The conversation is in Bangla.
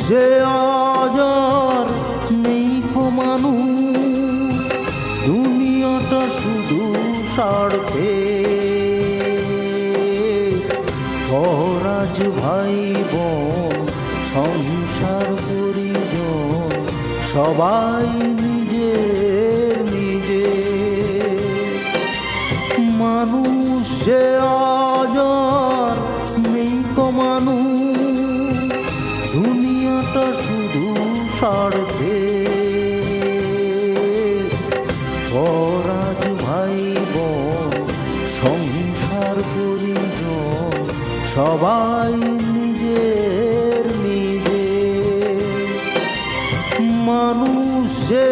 যে আজার নেই কো মানুষ, দুনিয়াটা শুধু স্বার্থে। পরাজ ভাই বোন সংসার পরিজন সবাই নিজের নিজে। মানুষ যে আজার নেই কো মানুষ, দুনিয়াটা শুধু স্বার্থে। পরাজ ভাই বোন সংসার পরিজন সবাই নিজের নিজে। মানুষ যে